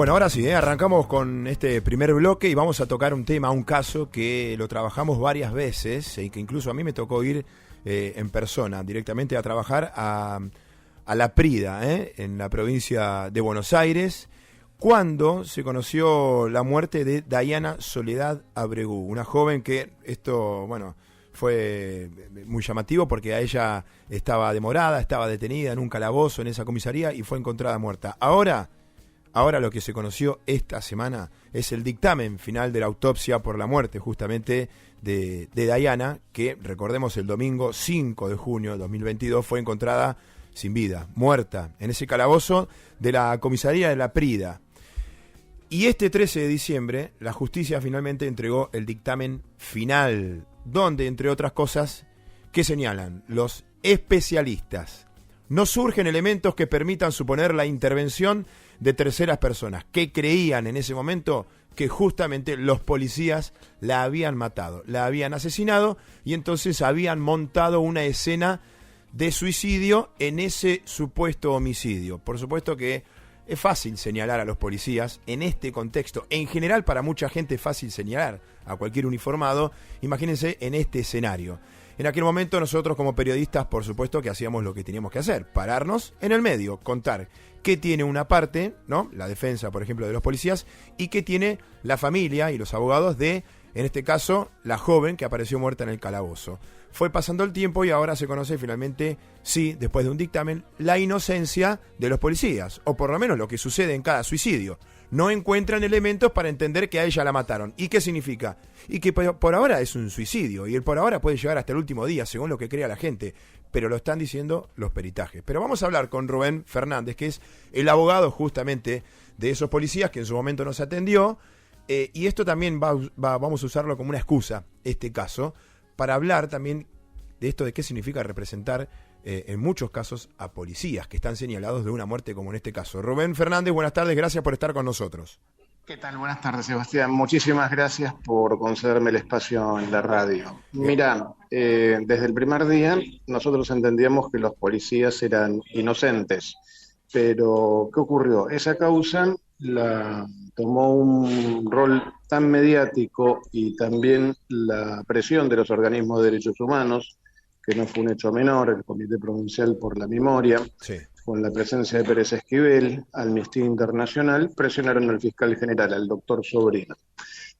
Bueno, ahora sí, arrancamos con este primer bloque y vamos a tocar un tema, un caso que lo trabajamos varias veces y que incluso a mí me tocó ir en persona directamente a trabajar a La Prida, en la provincia de Buenos Aires, cuando se conoció la muerte de Dayana Soledad Abregu, una joven que esto, bueno, fue muy llamativo porque a ella estaba demorada, estaba detenida en un calabozo en esa comisaría y fue encontrada muerta. Ahora lo que se conoció esta semana es el dictamen final de la autopsia por la muerte justamente de Dayana, que recordemos el domingo 5 de junio de 2022 fue encontrada sin vida, muerta, en ese calabozo de la comisaría de La Prida. Y este 13 de diciembre la justicia finalmente entregó el dictamen final, donde entre otras cosas, ¿qué señalan los especialistas? No surgen elementos que permitan suponer la intervención de terceras personas que creían en ese momento que justamente los policías la habían matado, la habían asesinado y entonces habían montado una escena de suicidio en ese supuesto homicidio. Por supuesto que es fácil señalar a los policías en este contexto. En general, para mucha gente es fácil señalar a cualquier uniformado. Imagínense en este escenario. En aquel momento nosotros como periodistas, por supuesto que hacíamos lo que teníamos que hacer, pararnos en el medio, contar qué tiene una parte, ¿no? La defensa, por ejemplo, de los policías, y qué tiene la familia y los abogados de, en este caso, la joven que apareció muerta en el calabozo. Fue pasando el tiempo y ahora se conoce finalmente, sí, después de un dictamen, la inocencia de los policías, o por lo menos lo que sucede en cada suicidio. No encuentran elementos para entender que a ella la mataron. ¿Y qué significa? Y que por ahora es un suicidio, y el por ahora puede llegar hasta el último día, según lo que crea la gente, pero lo están diciendo los peritajes. Pero vamos a hablar con Rubén Fernández, que es el abogado justamente de esos policías que en su momento nos atendió, y esto también vamos a usarlo como una excusa, este caso, para hablar también de esto de qué significa representar en muchos casos a policías que están señalados de una muerte como en este caso. Rubén Fernández, buenas tardes, gracias por estar con nosotros. ¿Qué tal? Buenas tardes, Sebastián. Muchísimas gracias por concederme el espacio en la radio. Mira, desde el primer día nosotros entendíamos que los policías eran inocentes, pero ¿qué ocurrió? Esa causa la tomó un rol tan mediático y también la presión de los organismos de derechos humanos, que no fue un hecho menor, el Comité Provincial por la Memoria, sí, con la presencia de Pérez Esquivel, Amnistía Internacional, presionaron al fiscal general, al doctor Sobrino.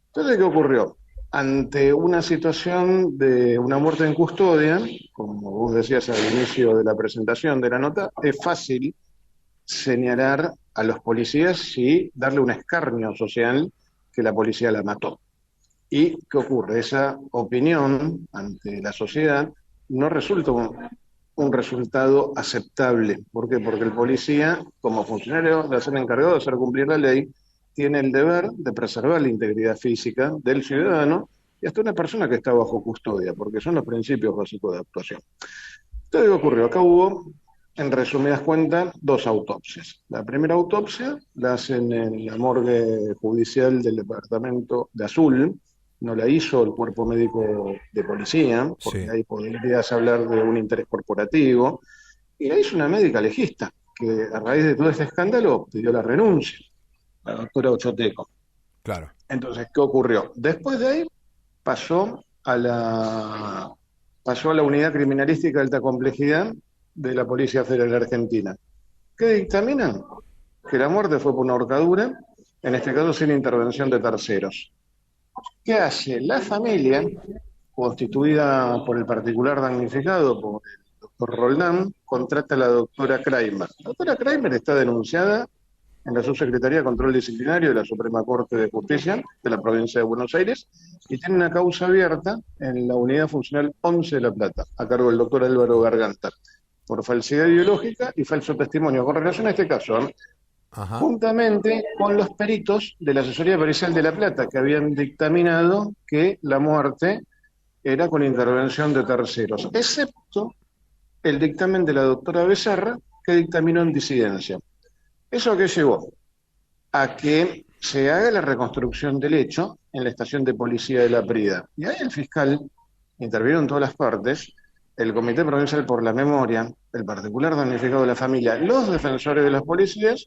Entonces, ¿qué ocurrió? Ante una situación de una muerte en custodia, como vos decías al inicio de la presentación de la nota, es fácil señalar a los policías y darle un escarnio social que la policía la mató. ¿Y qué ocurre? Esa opinión ante la sociedad no resulta un resultado aceptable. ¿Por qué? Porque el policía, como funcionario de ser encargado de hacer cumplir la ley, tiene el deber de preservar la integridad física del ciudadano y hasta una persona que está bajo custodia, porque son los principios básicos de actuación. Entonces, ¿qué ocurrió? Acá hubo, en resumidas cuentas, 2 autopsias. La primera autopsia la hacen en la morgue judicial del departamento de Azul. No la hizo el cuerpo médico de policía, porque sí, ahí podrías hablar de un interés corporativo, y la hizo una médica legista, que a raíz de todo este escándalo pidió la renuncia, la doctora Ochoteco. Claro. Entonces, ¿qué ocurrió? Después de ahí pasó a la unidad criminalística de alta complejidad de la Policía Federal Argentina. ¿Qué dictaminan? Que la muerte fue por una horcadura, en este caso sin intervención de terceros. ¿Qué hace? La familia, constituida por el particular damnificado, por el doctor Roldán, contrata a la doctora Kramer. La doctora Kramer está denunciada en la Subsecretaría de Control Disciplinario de la Suprema Corte de Justicia de la provincia de Buenos Aires y tiene una causa abierta en la Unidad Funcional 11 de La Plata, a cargo del doctor Álvaro Garganta, por falsedad ideológica y falso testimonio. Con relación a este caso, ajá, juntamente con los peritos de la Asesoría Pericial de La Plata, que habían dictaminado que la muerte era con intervención de terceros, excepto el dictamen de la doctora Becerra, que dictaminó en disidencia. ¿Eso a qué llevó? A que se haga la reconstrucción del hecho en la estación de policía de La Prida. Y ahí el fiscal intervino en todas las partes, el Comité Provincial por la Memoria, el particular damnificado de la familia, los defensores de los policías,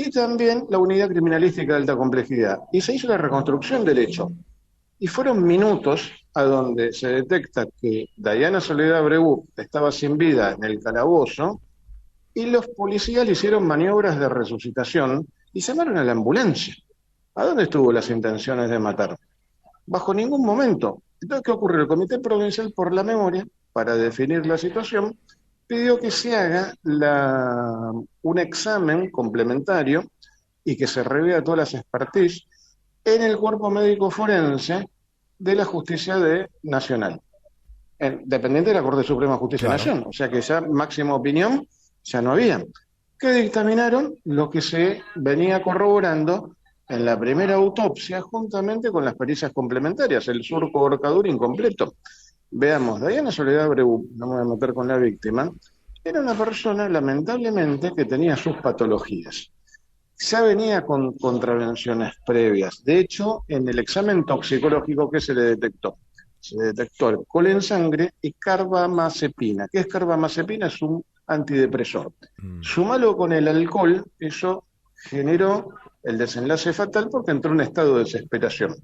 y también la unidad criminalística de alta complejidad. Y se hizo la reconstrucción del hecho. Y fueron minutos a donde se detecta que Dayana Soledad Abreu estaba sin vida en el calabozo y los policías le hicieron maniobras de resucitación y llamaron a la ambulancia. ¿A dónde estuvo las intenciones de matar? Bajo ningún momento. Entonces, ¿qué ocurre? El Comité Provincial por la Memoria, para definir la situación, pidió que se haga un examen complementario y que se revea todas las expertise en el cuerpo médico forense de la Justicia Nacional, dependiente de la Corte Suprema de Justicia de Nación, o sea que ya máxima opinión ya no había, que dictaminaron lo que se venía corroborando en la primera autopsia juntamente con las pericias complementarias, el surco horcadura incompleto. Veamos, Dayana Soledad Abreu, no me voy a meter con la víctima, era una persona lamentablemente que tenía sus patologías. Ya venía con contravenciones previas. De hecho, en el examen toxicológico, ¿qué se le detectó? Se detectó alcohol en sangre y carbamazepina. ¿Qué es carbamazepina? Es un antidepresor. Sumalo con el alcohol, eso generó el desenlace fatal porque entró en un estado de desesperación.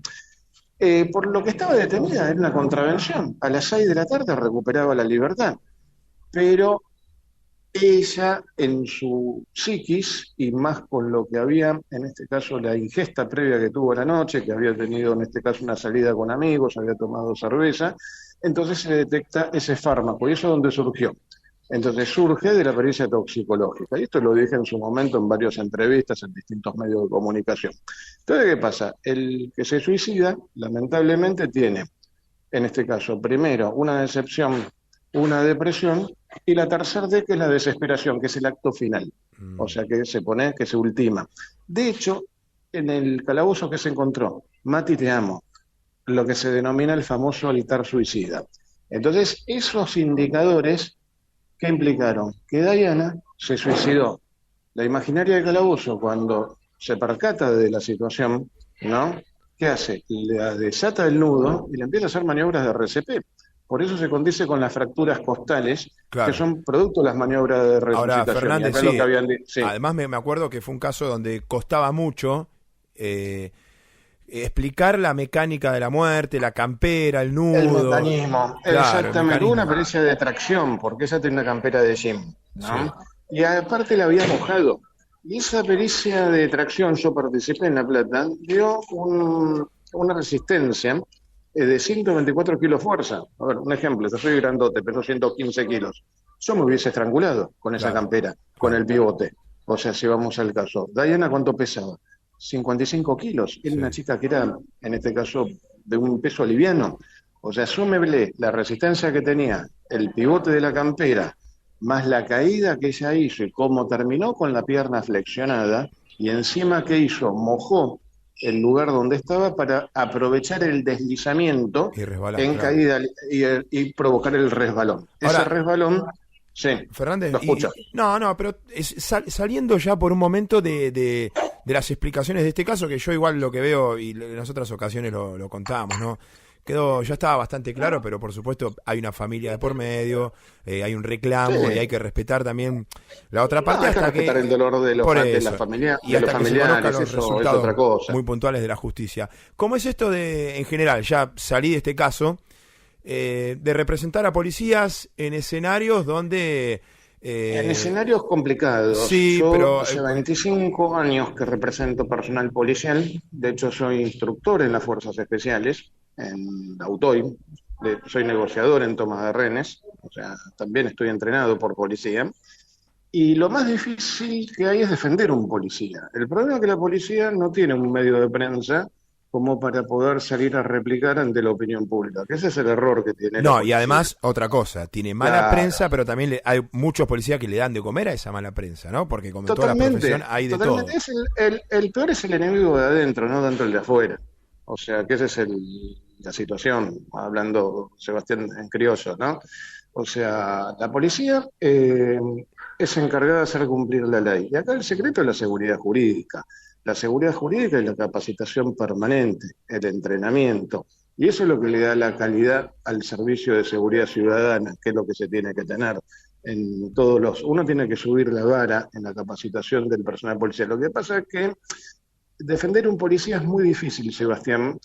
Por lo que estaba detenida, era una contravención. A las 6 de la tarde recuperaba la libertad. Pero ella, en su psiquis, y más con lo que había, en este caso, la ingesta previa que tuvo la noche, que había tenido, en este caso, una salida con amigos, había tomado cerveza, entonces se detecta ese fármaco, y eso es donde surgió. Entonces surge de la pericia toxicológica, y esto lo dije en su momento en varias entrevistas en distintos medios de comunicación. Entonces, ¿qué pasa? El que se suicida, lamentablemente, tiene, en este caso, primero, una decepción, una depresión, y la tercera D, que es la desesperación, que es el acto final. O sea, que se ultima. De hecho, en el calabozo que se encontró, Mati, te amo, lo que se denomina el famoso altar suicida. Entonces, esos indicadores, ¿qué implicaron? Que Dayana se suicidó. La imaginaria del calabozo, cuando se percata de la situación, ¿no? ¿Qué hace? Le desata el nudo y le empieza a hacer maniobras de RCP. Por eso se condice con las fracturas costales, que son producto de las maniobras de resucitación. Ahora, Fernández, lo que habían sí. Además me acuerdo que fue un caso donde costaba mucho explicar la mecánica de la muerte, la campera, el nudo. El mecanismo, claro, exactamente. Hubo una pericia de tracción, porque ella tenía una campera de gym, ¿no? Sí. Y aparte la había mojado. Y esa pericia de tracción, yo participé en La Plata, dio una resistencia de 124 kilos fuerza. A ver, un ejemplo, yo soy grandote, peso 115 kilos. Yo me hubiese estrangulado con esa campera, con el pivote. O sea, si vamos al caso. Dayana, ¿cuánto pesaba? 55 kilos. Era una chica que era, en este caso, de un peso liviano. O sea, súmele la resistencia que tenía, el pivote de la campera, más la caída que ella hizo y cómo terminó con la pierna flexionada, y encima ¿qué hizo? Mojó el lugar donde estaba para aprovechar el deslizamiento en caída y provocar el resbalón. Ahora, ese resbalón, sí, Fernández, lo escucha. Pero saliendo ya por un momento de las explicaciones de este caso, que yo igual lo que veo, y en las otras ocasiones lo contábamos, ¿no? Ya estaba bastante claro, pero por supuesto hay una familia de por medio, hay un reclamo y hay que respetar también la otra parte. Hay que respetar el dolor de la familia y hasta los que se conozcan los eso resultados es otra cosa. Muy puntuales de la justicia. ¿Cómo es esto en general, ya salí de este caso, de representar a policías en escenarios donde... en escenarios complicados. Sí, yo pero hace 25 años que represento personal policial. De hecho, soy instructor en las Fuerzas Especiales, en la UTOI. Soy negociador en toma de rehenes. O sea, también estoy entrenado por policía. Y lo más difícil que hay es defender un policía. El problema es que la policía no tiene un medio de prensa como para poder salir a replicar ante la opinión pública, que ese es el error que tiene la policía. Y además, otra cosa, tiene mala prensa, pero también hay muchos policías que le dan de comer a esa mala prensa, ¿no? Porque como en toda la profesión hay de todo. El peor es el enemigo de adentro, no tanto el de afuera. O sea, que esa es la situación, hablando Sebastián en criollo, ¿no? O sea, la policía es encargada de hacer cumplir la ley. Y acá el secreto es la seguridad jurídica. La seguridad jurídica y la capacitación permanente, el entrenamiento. Y eso es lo que le da la calidad al servicio de seguridad ciudadana, que es lo que se tiene que tener. en todos los... Uno tiene que subir la vara en la capacitación del personal policial. Lo que pasa es que defender un policía es muy difícil, Sebastián,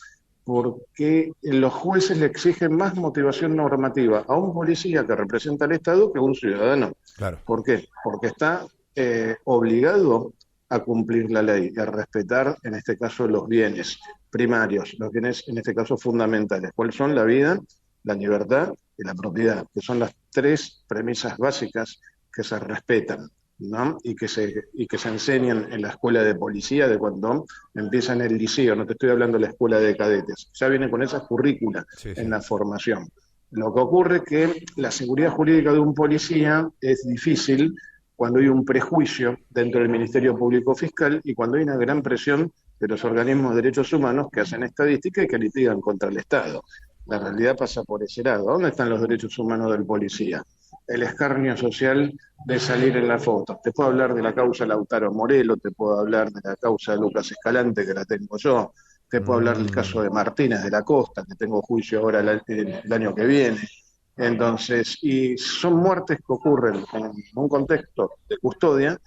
porque los jueces le exigen más motivación normativa a un policía que representa al Estado que a un ciudadano. Claro. ¿Por qué? Porque está obligado a cumplir la ley, a respetar, en este caso, los bienes primarios, los bienes, en este caso, fundamentales. ¿Cuáles son? La vida, la libertad y la propiedad, que son las tres premisas básicas que se respetan, ¿no? Y que se enseñan en la escuela de policía de cuando empiezan el liceo, no te estoy hablando de la escuela de cadetes, ya viene con esas currículas en la formación. Lo que ocurre es que la seguridad jurídica de un policía es difícil cuando hay un prejuicio dentro del Ministerio Público Fiscal y cuando hay una gran presión de los organismos de derechos humanos que hacen estadística y que litigan contra el Estado. La realidad pasa por ese lado. ¿Dónde están los derechos humanos del policía? El escarnio social de salir en la foto. Te puedo hablar de la causa Lautaro Morelo, te puedo hablar de la causa Lucas Escalante, que la tengo yo, te puedo hablar del caso de Martínez de la Costa, que tengo juicio ahora el año que viene. Entonces, y son muertes que ocurren en un contexto de custodia,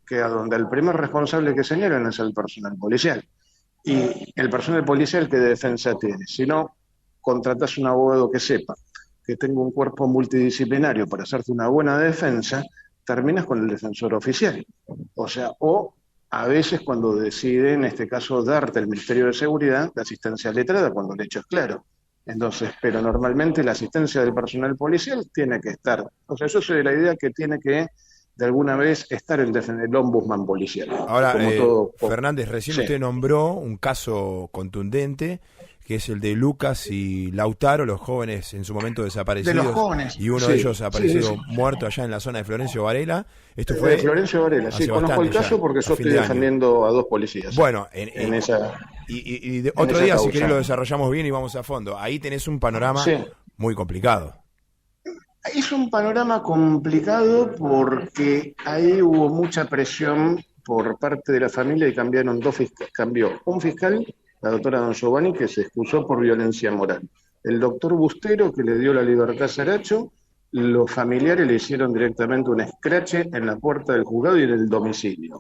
que a donde el primer responsable que señalan es el personal policial. Y el personal policial, ¿qué defensa tiene? Si no contratas un abogado que sepa, que tenga un cuerpo multidisciplinario para hacerte una buena defensa, terminas con el defensor oficial. O sea, o a veces cuando decide, en este caso, darte el Ministerio de Seguridad, la asistencia letrada cuando el hecho es claro. Entonces, pero normalmente la asistencia del personal policial tiene que estar. O sea, yo soy de la idea que tiene que, de alguna vez, estar el ombudsman policial. Ahora, Fernández, recién usted nombró un caso contundente, que es el de Lucas y Lautaro, los jóvenes en su momento desaparecidos. De los jóvenes. Y uno de ellos aparecido muerto allá en la zona de Florencio Varela. Esto fue de Florencio Varela, sí, conozco el caso porque yo estoy defendiendo a dos policías. Bueno, en esa... Y otro día, si querés, lo desarrollamos bien y vamos a fondo. Ahí tenés un panorama muy complicado. Es un panorama complicado porque ahí hubo mucha presión por parte de la familia y cambiaron dos fiscales. Cambió un fiscal, la doctora Don Giovanni, que se excusó por violencia moral. El doctor Bustero, que le dio la libertad a Saracho, los familiares le hicieron directamente un escrache en la puerta del juzgado y en el domicilio.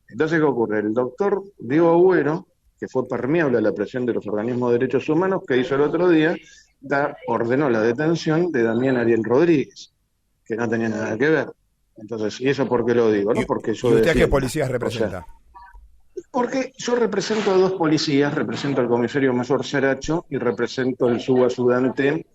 Entonces, ¿qué ocurre? El doctor Diego Agüero, que fue permeable a la presión de los organismos de derechos humanos, que hizo el otro día, ordenó la detención de Damián Ariel Rodríguez, que no tenía nada que ver. Entonces, ¿y eso por qué lo digo? ¿No? Porque yo ¿Y usted a qué policías representa? Porque yo represento a dos policías, represento al comisario mayor Saracho y represento al subasudante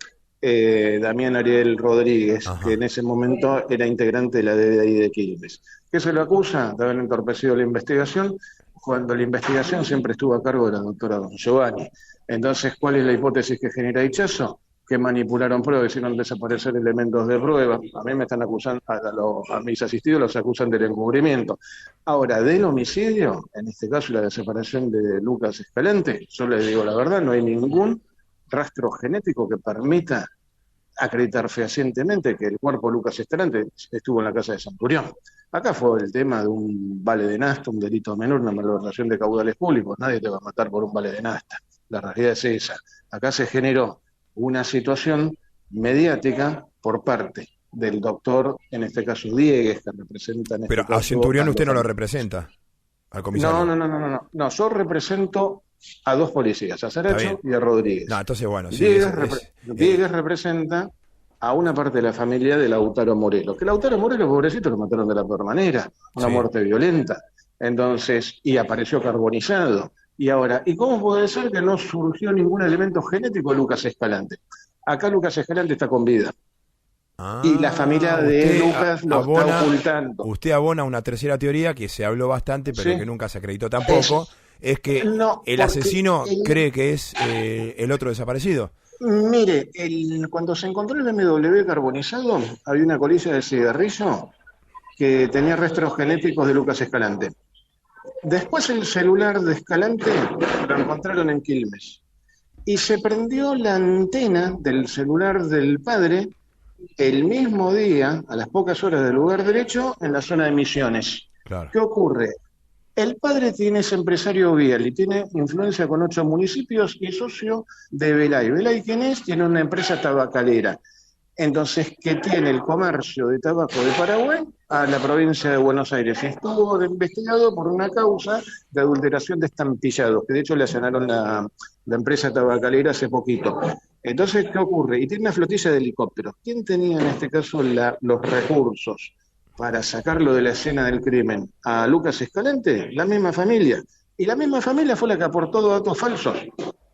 Damián Ariel Rodríguez, que en ese momento era integrante de la DDI de Quilmes. ¿Qué se lo acusa? De haber entorpecido la investigación, cuando la investigación siempre estuvo a cargo de la doctora Don Giovanni. Entonces, ¿cuál es la hipótesis que genera Hichazo? Que manipularon pruebas, hicieron desaparecer elementos de prueba. A mí me están acusando, a mis asistidos los acusan del encubrimiento. Ahora, del homicidio, en este caso la desaparición de Lucas Escalante, yo les digo la verdad, no hay ningún rastro genético que permita acreditar fehacientemente que el cuerpo de Lucas Escalante estuvo en la casa de Centurión. Acá fue el tema de un vale de nafta, un delito menor, una malversación de caudales públicos. Nadie te va a matar por un vale de nafta. La realidad es esa. Acá se generó una situación mediática por parte del doctor, en este caso Diegues, que representa... En Pero este a caso, Centurión usted no lo representa, al comisario. No, yo represento a dos policías, a Saracho y a Rodríguez. No, entonces bueno, sí. Diegues representa a una parte de la familia de Lautaro Morelo, que Lautaro Morelo, pobrecito, lo mataron de la peor manera, una muerte violenta, entonces, y apareció carbonizado. Y ahora, ¿y cómo puede ser que no surgió ningún elemento genético de Lucas Escalante? Acá Lucas Escalante está con vida. Y la familia de Lucas lo está ocultando. Usted abona una tercera teoría que se habló bastante, pero que nunca se acreditó tampoco, es que el asesino cree que es el otro desaparecido. Mire, cuando se encontró el BMW carbonizado, había una colilla de cigarrillo que tenía restos genéticos de Lucas Escalante. Después el celular de Escalante lo encontraron en Quilmes. Y se prendió la antena del celular del padre el mismo día, a las pocas horas del lugar derecho, en la zona de Misiones. Claro. ¿Qué ocurre? El padre es empresario vial y tiene influencia con 8 municipios y socio de Velay. ¿Velay quién es? Tiene una empresa tabacalera. entonces que tiene el comercio de tabaco de Paraguay a la provincia de Buenos Aires. Y estuvo investigado por una causa de adulteración de estampallados, que de hecho le allanaron la empresa tabacalera hace poquito. Entonces, ¿qué ocurre? Y tiene una flotilla de helicópteros. ¿Quién tenía en este caso los recursos para sacarlo de la escena del crimen? ¿A Lucas Escalante? La misma familia. Y la misma familia fue la que aportó datos falsos,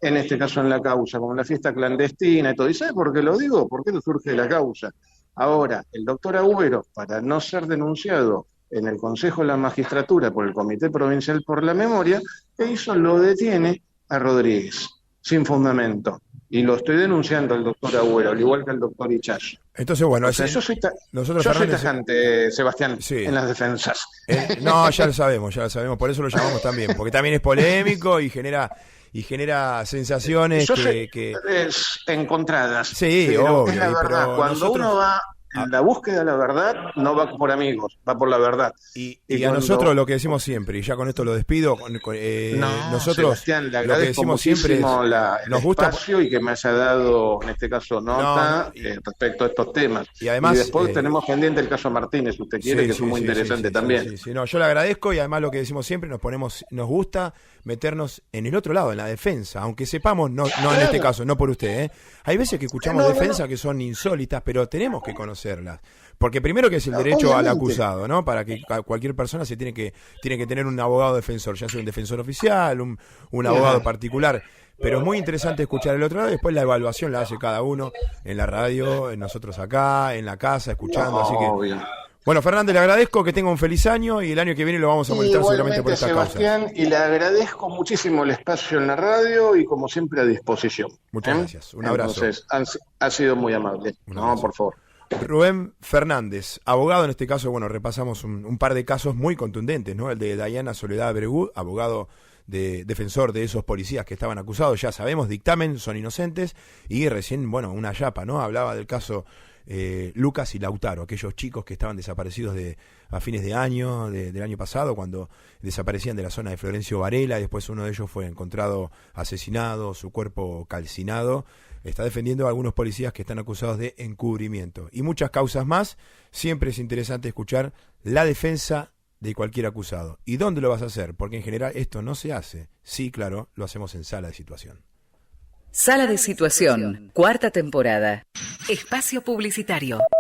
en este caso en la causa, como la fiesta clandestina y todo. ¿Y sabe por qué lo digo? ¿Por qué no surge la causa? Ahora, el doctor Agüero, para no ser denunciado en el Consejo de la Magistratura por el Comité Provincial por la Memoria, ¿qué hizo? Lo detiene a Rodríguez, sin fundamento. Y lo estoy denunciando al doctor Agüero, al igual que al doctor Ichazo. Entonces, bueno, o sea, yo soy tajante, Sebastián, sí, en las defensas. No, ya lo sabemos, por eso lo llamamos también, porque también es polémico y genera sensaciones encontradas. Sí, obvio. Es la verdad. Cuando uno va en la búsqueda de la verdad, no va por amigos, va por la verdad. Y a nosotros lo que decimos siempre, y ya con esto lo despido, nosotros Sebastián, le lo que decimos siempre es, nos gusta espacio y que me haya dado, en este caso, nota respecto a estos temas. Y además, después tenemos pendiente el caso Martínez, si usted quiere, que es muy interesante también. No, yo le agradezco, y además lo que decimos siempre, nos gusta meternos en el otro lado, en la defensa, aunque sepamos, no en este caso, no por usted, hay veces que escuchamos defensas que son insólitas, pero tenemos que conocerlas, porque primero que es el derecho al acusado, ¿no? Para que cualquier persona tiene que tener un abogado defensor, ya sea un defensor oficial, un abogado particular, pero es muy interesante escuchar el otro lado, y después la evaluación la hace cada uno en la radio, en nosotros acá, en la casa, escuchando, así que... Bueno, Fernández, le agradezco, que tenga un feliz año, y el año que viene lo vamos a molestar seguramente por esta Sebastián, causa. Y le agradezco muchísimo el espacio en la radio y como siempre a disposición. Muchas gracias, un abrazo. Entonces, ha sido muy amable. No, por favor. Rubén Fernández, abogado en este caso, bueno, repasamos un par de casos muy contundentes, ¿no? El de Dayana Soledad Beregud, abogado defensor de esos policías que estaban acusados, ya sabemos, dictamen, son inocentes, y recién, bueno, una yapa, ¿no? Hablaba del caso Lucas y Lautaro, aquellos chicos que estaban desaparecidos a fines de año, del año pasado, cuando desaparecían de la zona de Florencio Varela, y después uno de ellos fue encontrado asesinado, su cuerpo calcinado. Está defendiendo a algunos policías que están acusados de encubrimiento. Y muchas causas más. Siempre es interesante escuchar la defensa de cualquier acusado. ¿Y dónde lo vas a hacer? Porque en general esto no se hace. Sí, claro, lo hacemos en Sala de Situación. Sala de Situación, 4ª temporada. Espacio publicitario.